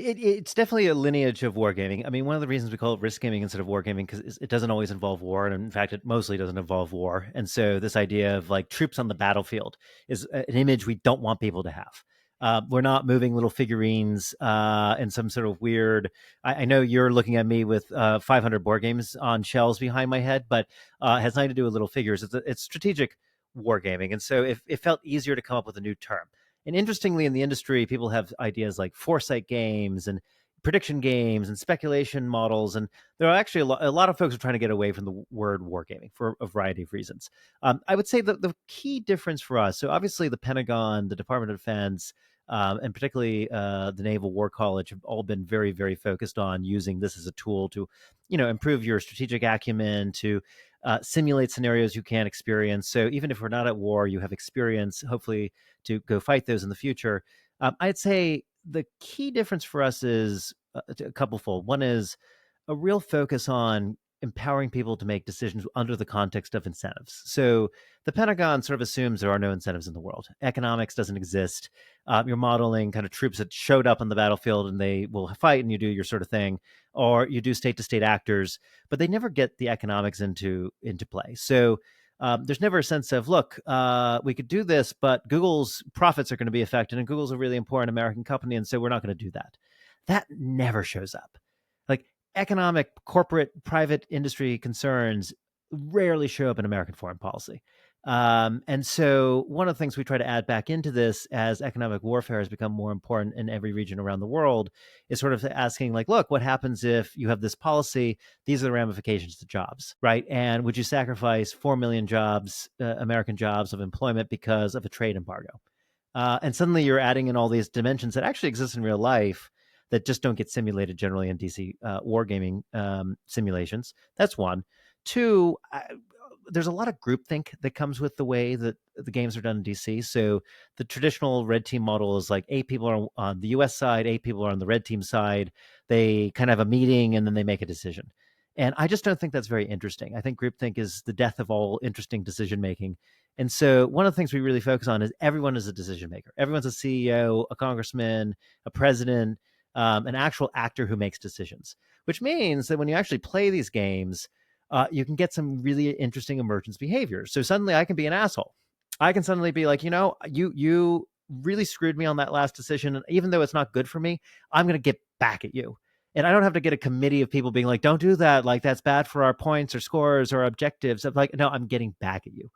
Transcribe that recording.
It's definitely a lineage of wargaming. I mean, one of the reasons we call it risk gaming instead of wargaming because it doesn't always involve war, and in fact, it mostly doesn't involve war. And so, this idea of like troops on the battlefield is an image we don't want people to have. We're not moving little figurines in some sort of weird. I know you're looking at me with 500 board games on shelves behind my head, but it has nothing to do with little figures. It's strategic wargaming, and so it felt easier to come up with a new term. And interestingly, in the industry, people have ideas like foresight games and prediction games and speculation models. And there are actually a lot of folks are trying to get away from the word wargaming for a variety of reasons. I would say that the key difference for us, so obviously the Pentagon, the Department of Defense, and particularly the Naval War College have all been very, very focused on using this as a tool to, improve your strategic acumen, to simulate scenarios you can't experience. So even if we're not at war, you have experience, hopefully, to go fight those in the future. I'd say the key difference for us is a couple fold. One is a real focus on empowering people to make decisions under the context of incentives. So the Pentagon sort of assumes there are no incentives in the world. Economics doesn't exist. You're modeling kind of troops that showed up on the battlefield and they will fight and you do your sort of thing, or you do state to state actors, but they never get the economics into play. So there's never a sense of, look, we could do this, but Google's profits are going to be affected, and Google's a really important American company, and so we're not going to do that. That never shows up. Like economic, corporate, private industry concerns rarely show up in American foreign policy. And so one of the things we try to add back into this as economic warfare has become more important in every region around the world is sort of asking like, look, what happens if you have this policy? These are the ramifications to jobs, right? And would you sacrifice 4 million jobs, American jobs of employment because of a trade embargo? And suddenly you're adding in all these dimensions that actually exist in real life that just don't get simulated generally in DC wargaming simulations. That's one. Two, there's a lot of groupthink that comes with the way that the games are done in DC. So the traditional red team model is like 8 people are on the US side, 8 people are on the red team side. They kind of have a meeting and then they make a decision. And I just don't think that's very interesting. I think groupthink is the death of all interesting decision making. And so one of the things we really focus on is everyone is a decision maker. Everyone's a CEO, a congressman, a president, an actual actor who makes decisions, which means that when you actually play these games, you can get some really interesting emergence behaviors. So suddenly I can be an asshole. I can suddenly be like, you really screwed me on that last decision. And even though it's not good for me, I'm going to get back at you. And I don't have to get a committee of people being like, don't do that. Like, that's bad for our points or scores or objectives. I'm like, no, I'm getting back at you.